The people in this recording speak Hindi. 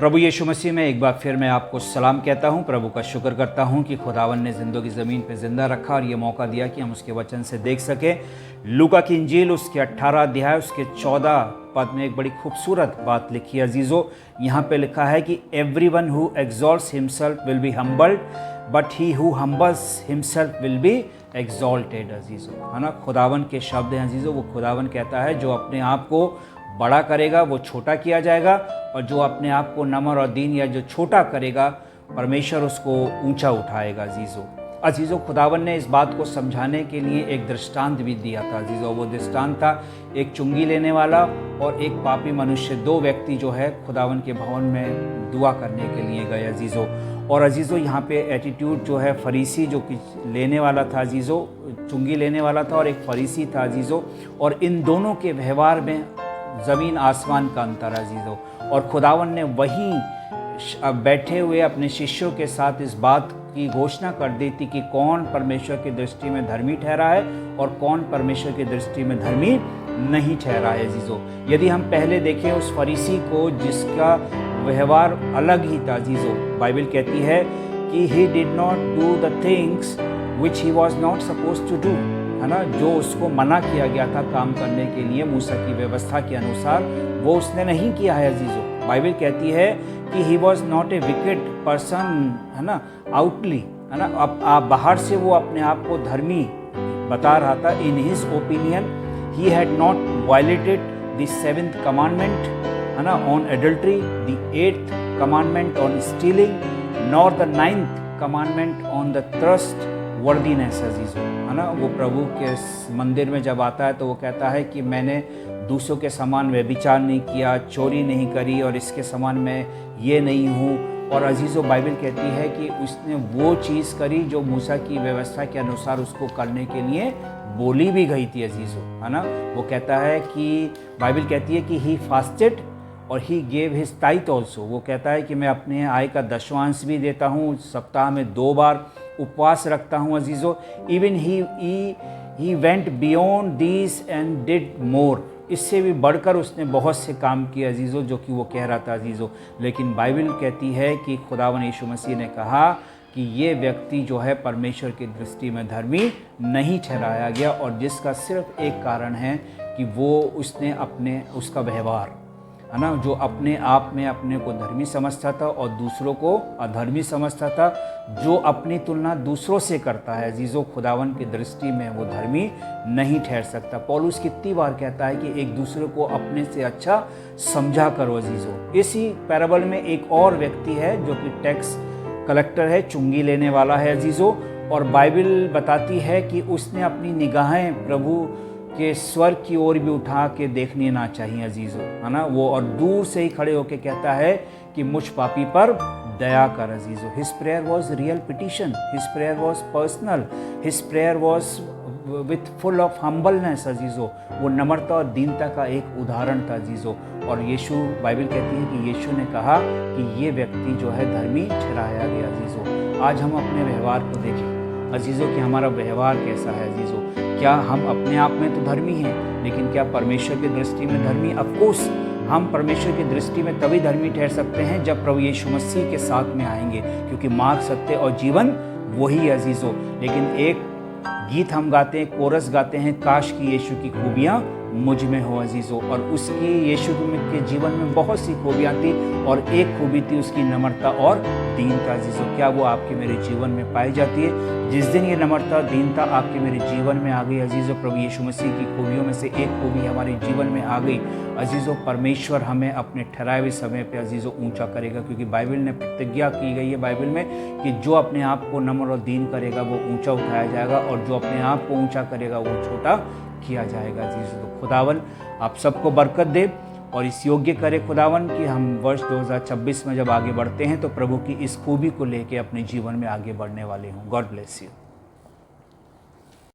प्रभु यीशु मसीह में एक बार फिर मैं आपको सलाम कहता हूँ। प्रभु का शुक्र करता हूँ कि खुदावन ने ज़िंदगी ज़मीन पे ज़िंदा रखा और ये मौका दिया कि हम उसके वचन से देख सकें। लूका की इंजील उसके 18 अध्याय उसके 14 पद में एक बड़ी खूबसूरत बात लिखी है अजीज़ों। यहाँ पे लिखा है कि everyone who exalts himself will be humbled but he who humbles himself will be exalted अजीज़ों, है ना। खुदावन के शब्द हैं अजीज़ों। वो खुदावन कहता है जो अपने आप को बड़ा करेगा वो छोटा किया जाएगा, और जो अपने आप को नम्र और दीन या जो छोटा करेगा परमेश्वर उसको ऊंचा उठाएगा अजीज़ों। खुदावन ने इस बात को समझाने के लिए एक दृष्टांत भी दिया था अजीज़ों। वो दृष्टांत था एक चुंगी लेने वाला और एक पापी मनुष्य। दो व्यक्ति जो है खुदावन के भवन में दुआ करने के लिए गए अजीज़ों। और अजीज़ों यहाँ पे एटीट्यूड जो है फरीसी जो कि लेने वाला था अजीज़ों, चुंगी लेने वाला था, और एक फरीसी था अजीज़ों। और इन दोनों के व्यवहार में ज़मीन आसमान का अंतर अजीज़ों। और खुदावन ने वहीं बैठे हुए अपने शिष्यों के साथ इस बात की घोषणा कर दी थी कि कौन परमेश्वर की दृष्टि में धर्मी ठहरा है और कौन परमेश्वर की दृष्टि में धर्मी नहीं ठहरा है अजीज़ों। यदि हम पहले देखें उस फरीसी को जिसका व्यवहार अलग ही था अजीज़ों, बाइबल कहती है कि he did not do the things which he was not suppose to do, है ना। जो उसको मना किया गया था काम करने के लिए मूसा की व्यवस्था के अनुसार, वो उसने नहीं किया है अजीज़ों। बाइबल कहती है कि ही was not a wicked person, है ना, आउटली, है ना। अब बाहर से वो अपने आप को धर्मी बता रहा था। In his opinion he had not violated the 7th commandment, है ना, on adultery, the 8th commandment on stealing, nor the 9th commandment on the trustworthiness अजीज़ों, है ना। वो प्रभु के मंदिर में जब आता है तो वो कहता है कि मैंने दूसरों के समान व्यभिचार नहीं किया, चोरी नहीं करी, और इसके समान मैं ये नहीं हूँ। और अजीज़ों बाइबल कहती है कि उसने वो चीज़ करी जो मूसा की व्यवस्था के अनुसार उसको करने के लिए बोली भी गई थी अजीज़ों, है ना। वो कहता है कि बाइबल कहती है कि ही फास्टेड और he gave his tithe also. वो कहता है कि मैं अपने आय का दशवांश भी देता हूँ, सप्ताह में 2 बार उपवास रखता हूँ अजीज़ों। Even he went beyond this and did more. इससे भी बढ़कर उसने बहुत से काम किए अजीज़ों, जो कि वो कह रहा था अजीज़ों। लेकिन बाइबल कहती है कि खुदावन यीशु मसीह ने कहा कि ये व्यक्ति जो है परमेश्वर की दृष्टि में धर्मी नहीं ठहराया गया, और जिसका सिर्फ एक कारण है कि वो उसने उसका व्यवहार, है ना, जो अपने आप में अपने को धर्मी समझता था और दूसरों को अधर्मी समझता था, जो अपनी तुलना दूसरों से करता है अजीज़ों, खुदावन की दृष्टि में वो धर्मी नहीं ठहर सकता। पौलुस कितनी बार कहता है कि एक दूसरे को अपने से अच्छा समझा करो अजीज़ों। इसी पैराबल में एक और व्यक्ति है जो कि टैक्स कलेक्टर है, चुंगी लेने वाला है अजीज़ों। और बाइबल बताती है कि उसने अपनी निगाहें प्रभु के स्वर्ग की ओर भी उठा के देखनी ना चाहिए अजीज़ों, है ना। वो और दूर से ही खड़े होके कहता है कि मुझ पापी पर दया कर अजीज़ों। His prayer was real petition, his prayer was personal, his prayer was with full of humbleness अजीज़ों। वो नम्रता और दीनता का एक उदाहरण था अजीज़ों। और यीशु, बाइबल कहती है कि यीशु ने कहा कि ये व्यक्ति जो है धर्मी ठहराया गया अजीज़ों। आज हम अपने व्यवहार को देखें अजीज़ों कि हमारा व्यवहार कैसा है अजीज़ों। क्या हम अपने आप में तो धर्मी हैं, लेकिन क्या परमेश्वर की दृष्टि में धर्मी? ऑफकोर्स हम परमेश्वर की दृष्टि में तभी धर्मी ठहर सकते हैं जब प्रभु यीशु मसीह के साथ में आएंगे, क्योंकि मार्ग, सत्य और जीवन वही अजीज़ों। लेकिन एक गीत हम गाते हैं, कोरस गाते हैं, काश की यीशु की खूबियाँ मुझ में हो अजीज़ों। और उसकी यीशु के जीवन में बहुत सी खूबियाँ थी, और एक खूबी थी उसकी नम्रता और दीनता अजीज़ों। क्या वो आपके मेरे जीवन में पाई जाती है? जिस दिन ये नम्रता दीनता आपके मेरे जीवन में आ गई अजीज़ों, प्रभु यीशु मसीह की खूबियों में से एक खूबी हमारे जीवन में आ गई अजीज़ों, परमेश्वर हमें अपने ठहराए हुए समय पे अजीज़ों ऊंचा करेगा। क्योंकि बाइबल ने प्रतिज्ञा की गई है बाइबल में कि जो अपने आप को नम्र और दीन करेगा वो ऊंचा उठाया जाएगा, और जो अपने आप को ऊंचा करेगा वो छोटा किया जाएगा अजीज़ों। तो खुदावन आप सबको बरकत दे और इस योग्य करे खुदावन कि हम वर्ष 2026 में जब आगे बढ़ते हैं तो प्रभु की इस खूबी को लेके अपने जीवन में आगे बढ़ने वाले हों। God bless you.